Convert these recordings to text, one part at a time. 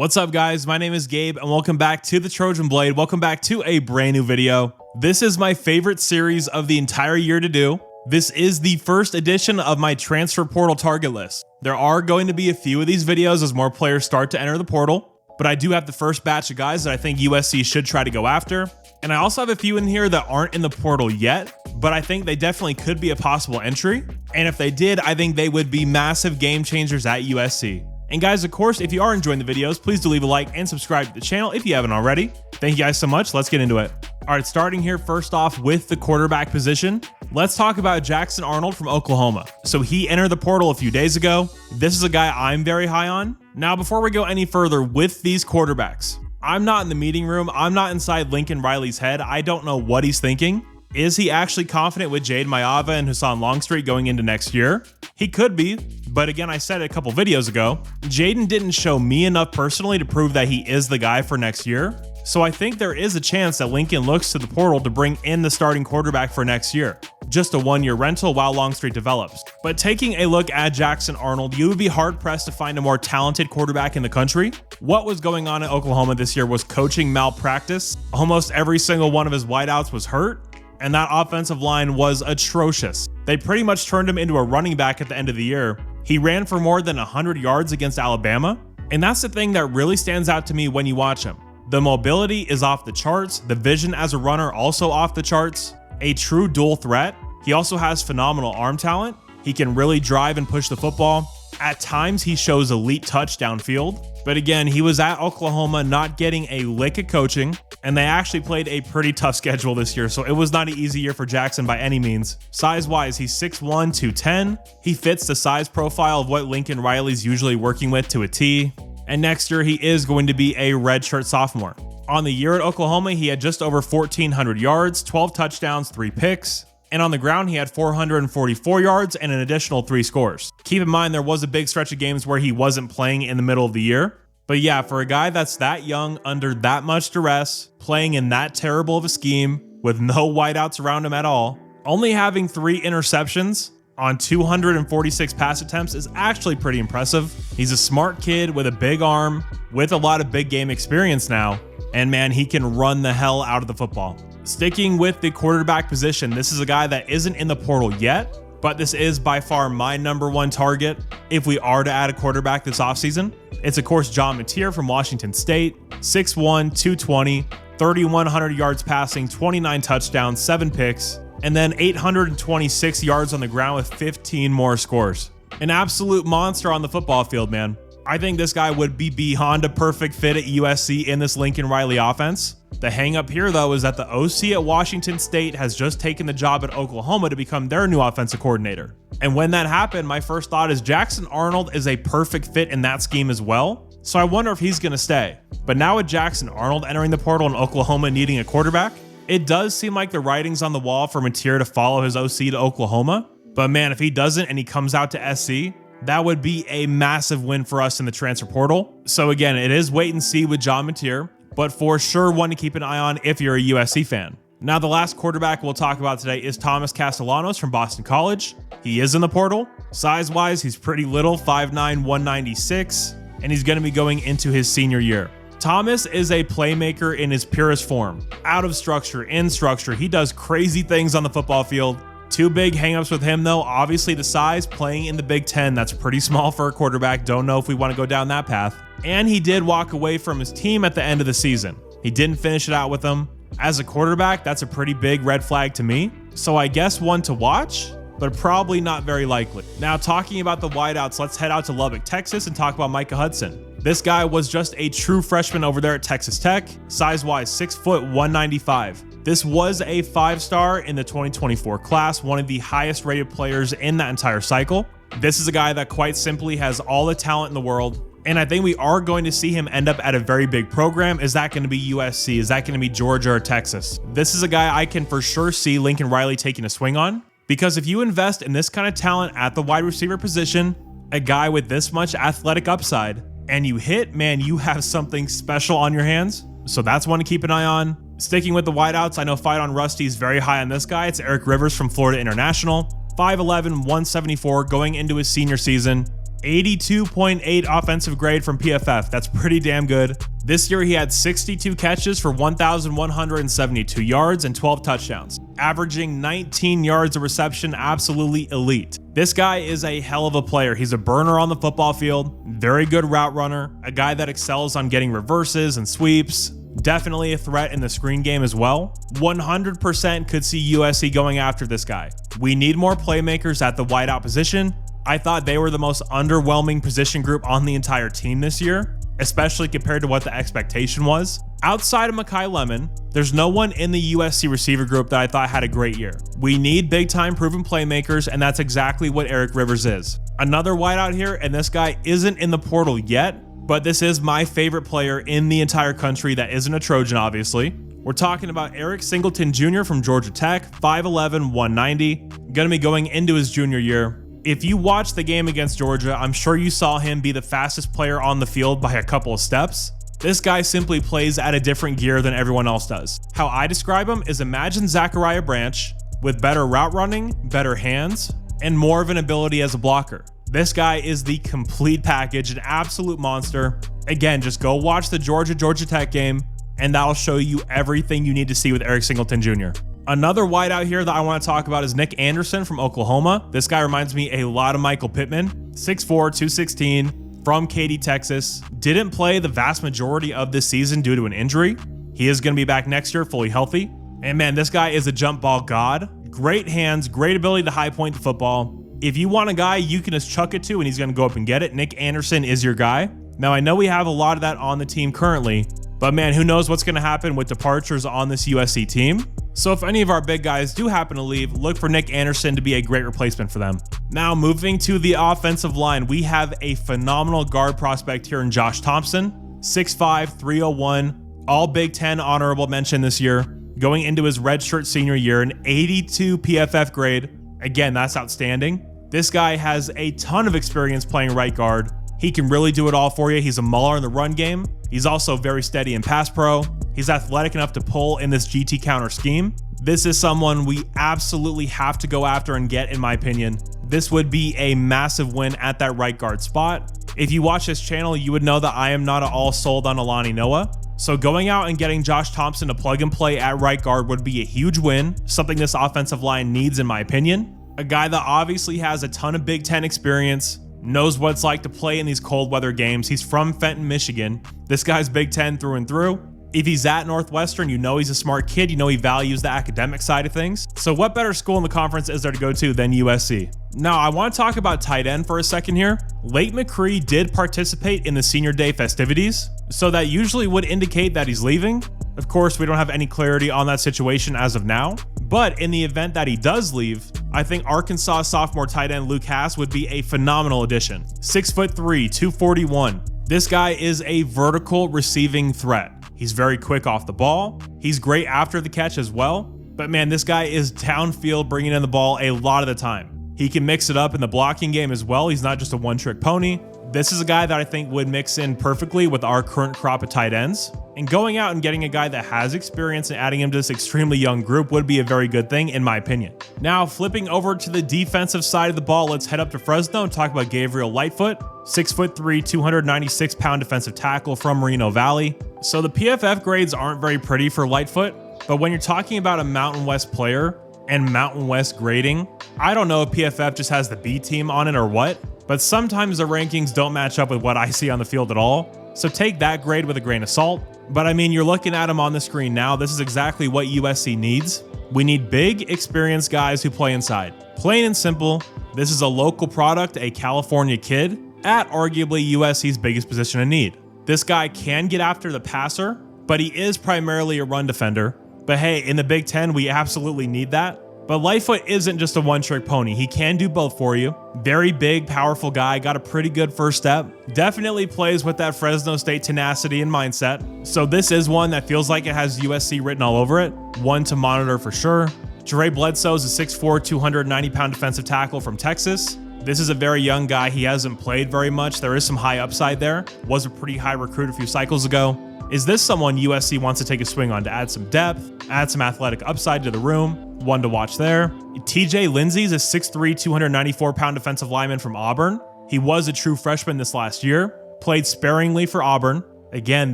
What's up, guys? My name is Gabe and welcome back to the Trojan Blade. Welcome back to a brand new video. This is my favorite series of the entire year to do. This is the first edition of my transfer portal target list. There are going to be a few of these videos as more players start to enter the portal, but I do have the first batch of guys that I think USC should try to go after. And I also have a few in here that aren't in the portal yet, but I think they definitely could be a possible entry. And if they did, I think they would be massive game changers at USC. And guys, of course, if you are enjoying the videos, please do leave a like and subscribe to the channel if you haven't already. Thank you guys so much. Let's get into it. All right, starting here first off with the quarterback position. Let's talk about Jackson Arnold from Oklahoma. So he entered the portal a few days ago. This is a guy I'm very high on. Now, before we go any further with these quarterbacks, I'm not in the meeting room. I'm not inside Lincoln Riley's head. I don't know what he's thinking. Is he actually confident with Jade Mayava and Hassan Longstreet going into next year? He could be, but again, I said it a couple videos ago, Jaden didn't show me enough personally to prove that he is the guy for next year. So I think there is a chance that Lincoln looks to the portal to bring in the starting quarterback for next year. Just a one-year rental while Longstreet develops. But taking a look at Jackson Arnold, you would be hard-pressed to find a more talented quarterback in the country. What was going on in Oklahoma this year was coaching malpractice. Almost every single one of his wideouts was hurt, and that offensive line was atrocious. They pretty much turned him into a running back at the end of the year. He ran for more than 100 yards against Alabama, and that's the thing that really stands out to me when you watch him. The mobility is off the charts, the vision as a runner also off the charts, a true dual threat. He also has phenomenal arm talent. He can really drive and push the football. At times, he shows elite touch downfield. But again, he was at Oklahoma not getting a lick of coaching, and they actually played a pretty tough schedule this year, so it was not an easy year for Jackson by any means. Size-wise, he's 6'1", 210. He fits the size profile of what Lincoln Riley's usually working with to a T. And next year, he is going to be a redshirt sophomore. On the year at Oklahoma, he had just over 1,400 yards, 12 touchdowns, 3 picks. And on the ground, he had 444 yards and an additional 3 scores. Keep in mind, there was a big stretch of games where he wasn't playing in the middle of the year. But yeah, for a guy that's that young, under that much duress, playing in that terrible of a scheme, with no wideouts around him at all, only having 3 interceptions on 246 pass attempts is actually pretty impressive. He's a smart kid with a big arm, with a lot of big game experience now. And man, he can run the hell out of the football. Sticking with the quarterback position, this is a guy that isn't in the portal yet, but this is by far my #1 target if we are to add a quarterback this offseason. It's of course John Mateer from Washington State, 6'1", 220, 3,100 yards passing, 29 touchdowns, 7 picks, and then 826 yards on the ground with 15 more scores. An absolute monster on the football field, man. I think this guy would be beyond a perfect fit at USC in this Lincoln Riley offense. The hang up here, though, is that the OC at Washington State has just taken the job at Oklahoma to become their new offensive coordinator. And when that happened, my first thought is Jackson Arnold is a perfect fit in that scheme as well. So I wonder if he's going to stay. But now with Jackson Arnold entering the portal and Oklahoma needing a quarterback, it does seem like the writing's on the wall for Mateer to follow his OC to Oklahoma. But man, if he doesn't and he comes out to SC, that would be a massive win for us in the transfer portal. So again, it is wait and see with John Mateer, but for sure one to keep an eye on if you're a USC fan. Now, the last quarterback we'll talk about today is Thomas Castellanos from Boston College. He is in the portal. Size-wise, he's pretty little, 5'9", 196, and he's going to be going into his senior year. Thomas is a playmaker in his purest form. Out of structure, in structure, he does crazy things on the football field. 2 big hangups with him, though. Obviously, the size, playing in the Big Ten, that's pretty small for a quarterback. Don't know if we want to go down that path. And he did walk away from his team at the end of the season. He didn't finish it out with them. As a quarterback, that's a pretty big red flag to me. So I guess one to watch, but probably not very likely. Now, talking about the wideouts, let's head out to Lubbock, Texas, and talk about Micah Hudson. This guy was just a true freshman over there at Texas Tech. Size-wise, 6 foot, 195. This was a 5-star in the 2024 class, one of the highest rated players in that entire cycle. This is a guy that quite simply has all the talent in the world. And I think we are going to see him end up at a very big program. Is that going to be USC? Is that going to be Georgia or Texas? This is a guy I can for sure see Lincoln Riley taking a swing on. Because if you invest in this kind of talent at the wide receiver position, a guy with this much athletic upside, and you hit, man, you have something special on your hands. So that's one to keep an eye on. Sticking with the wideouts, I know Fight on Rusty is very high on this guy. It's Eric Rivers from Florida International. 5'11", 174 going into his senior season. 82.8 offensive grade from PFF. That's pretty damn good. This year, he had 62 catches for 1,172 yards and 12 touchdowns, averaging 19 yards a reception. Absolutely elite. This guy is a hell of a player. He's a burner on the football field, very good route runner, a guy that excels on getting reverses and sweeps. Definitely a threat in the screen game as well. 100% could see USC going after this guy. We need more playmakers at the wideout position. I thought they were the most underwhelming position group on the entire team this year, especially compared to what the expectation was. Outside of Mekhi Lemon, there's no one in the USC receiver group that I thought had a great year. We need big-time proven playmakers, and that's exactly what Eric Rivers is. Another wideout here, and this guy isn't in the portal yet, but this is my favorite player in the entire country that isn't a Trojan, obviously. We're talking about Eric Singleton Jr. from Georgia Tech, 5'11", 190, gonna be going into his junior year. If you watched the game against Georgia, I'm sure you saw him be the fastest player on the field by a couple of steps. This guy simply plays at a different gear than everyone else does. How I describe him is imagine Zachariah Branch with better route running, better hands, and more of an ability as a blocker. This guy is the complete package, an absolute monster. Again, just go watch the Georgia Tech game, and that'll show you everything you need to see with Eric Singleton Jr. Another wideout here that I want to talk about is Nick Anderson from Oklahoma. This guy reminds me a lot of Michael Pittman, 6'4", 216, from Katy, Texas. Didn't play the vast majority of this season due to an injury. He is going to be back next year fully healthy. And man, this guy is a jump ball god. Great hands, great ability to high point the football. If you want a guy you can just chuck it to and he's going to go up and get it, Nick Anderson is your guy. Now, I know we have a lot of that on the team currently, but man, who knows what's going to happen with departures on this USC team. So if any of our big guys do happen to leave, look for Nick Anderson to be a great replacement for them. Now, moving to the offensive line, we have a phenomenal guard prospect here in Josh Thompson, 6'5", 301, all Big Ten honorable mention this year, going into his redshirt senior year, an 82 PFF grade. Again, that's outstanding. This guy has a ton of experience playing right guard. He can really do it all for you. He's a mauler in the run game. He's also very steady in pass pro. He's athletic enough to pull in this GT counter scheme. This is someone we absolutely have to go after and get, in my opinion. This would be a massive win at that right guard spot. If you watch this channel, you would know that I am not at all sold on Alani Noah. So going out and getting Josh Thompson to plug and play at right guard would be a huge win, something this offensive line needs, in my opinion. A guy that obviously has a ton of Big Ten experience, knows what it's like to play in these cold weather games. He's from Fenton, Michigan. This guy's Big Ten through and through. If he's at Northwestern, you know he's a smart kid. You know he values the academic side of things. So what better school in the conference is there to go to than USC? Now, I want to talk about tight end for a second here. Late McCree did participate in the senior day festivities, so that usually would indicate that he's leaving. Of course, we don't have any clarity on that situation as of now, but in the event that he does leave, I think Arkansas sophomore tight end Luke Hass would be a phenomenal addition. 6'3", 241. This guy is a vertical receiving threat. He's very quick off the ball. He's great after the catch as well. But man, this guy is downfield bringing in the ball a lot of the time. He can mix it up in the blocking game as well. He's not just a one-trick pony. This is a guy that I think would mix in perfectly with our current crop of tight ends. And going out and getting a guy that has experience and adding him to this extremely young group would be a very good thing, in my opinion. Now, flipping over to the defensive side of the ball, let's head up to Fresno and talk about Gabriel Lightfoot, 6'3", 296-pound defensive tackle from Reno Valley. So the PFF grades aren't very pretty for Lightfoot, but when you're talking about a Mountain West player and Mountain West grading, I don't know if PFF just has the B team on it or what, but sometimes the rankings don't match up with what I see on the field at all. So take that grade with a grain of salt. But I mean, you're looking at him on the screen now. This is exactly what USC needs. We need big, experienced guys who play inside. Plain and simple, this is a local product, a California kid, at arguably USC's biggest position of need. This guy can get after the passer, but he is primarily a run defender. But hey, in the Big Ten, we absolutely need that. But Lightfoot isn't just a one-trick pony. He can do both for you. Very big, powerful guy, got a pretty good first step. Definitely plays with that Fresno State tenacity and mindset. So this is one that feels like it has USC written all over it. One to monitor for sure. Jere Bledsoe is a 6'4", 290-pound defensive tackle from Texas. This is a very young guy. He hasn't played very much. There is some high upside there. Was a pretty high recruit a few cycles ago. Is this someone USC wants to take a swing on to add some depth, add some athletic upside to the room? One to watch there. TJ Lindsey's a 6'3", 294-pound defensive lineman from Auburn. He was a true freshman this last year, played sparingly for Auburn. Again,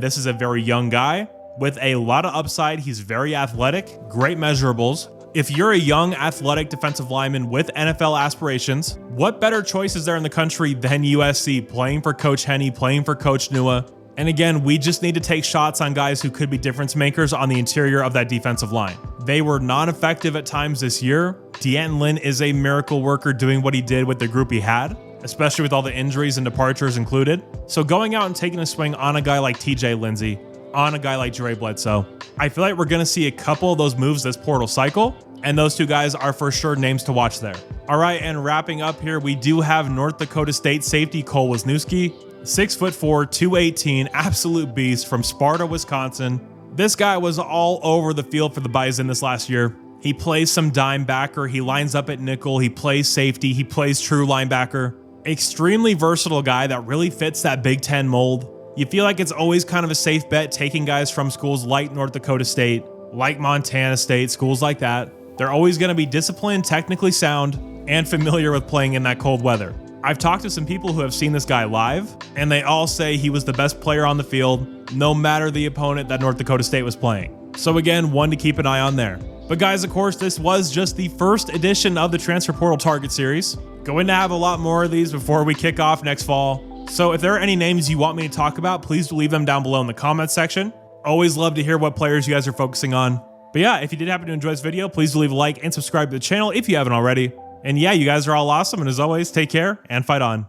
this is a very young guy with a lot of upside. He's very athletic, great measurables. If you're a young athletic defensive lineman with NFL aspirations, what better choice is there in the country than USC, playing for Coach Henne, playing for Coach Nua? And again, we just need to take shots on guys who could be difference makers on the interior of that defensive line. They were non-effective at times this year. Deanton Lynn is a miracle worker doing what he did with the group he had, especially with all the injuries and departures included. So going out and taking a swing on a guy like TJ Lindsey, on a guy like Dre Bledsoe, I feel like we're going to see a couple of those moves this portal cycle, and those two guys are for sure names to watch there. All right, and wrapping up here, we do have North Dakota State safety Cole Wisniewski, 6'4", 218, absolute beast from Sparta, Wisconsin. This guy was all over the field for the Bison this last year. He plays some dime backer, he lines up at nickel, he plays safety, he plays true linebacker. Extremely versatile guy that really fits that Big Ten mold. You feel like it's always kind of a safe bet taking guys from schools like North Dakota State, like Montana State, schools like that. They're always going to be disciplined, technically sound, and familiar with playing in that cold weather. I've talked to some people who have seen this guy live, and they all say he was the best player on the field, no matter the opponent that North Dakota State was playing. So again, one to keep an eye on there. But guys, of course, this was just the first edition of the Transfer Portal Target Series. Going to have a lot more of these before we kick off next fall. So if there are any names you want me to talk about, please do leave them down below in the comments section. Always love to hear what players you guys are focusing on. But yeah, if you did happen to enjoy this video, please do leave a like and subscribe to the channel if you haven't already. And yeah, you guys are all awesome, and as always, take care and fight on.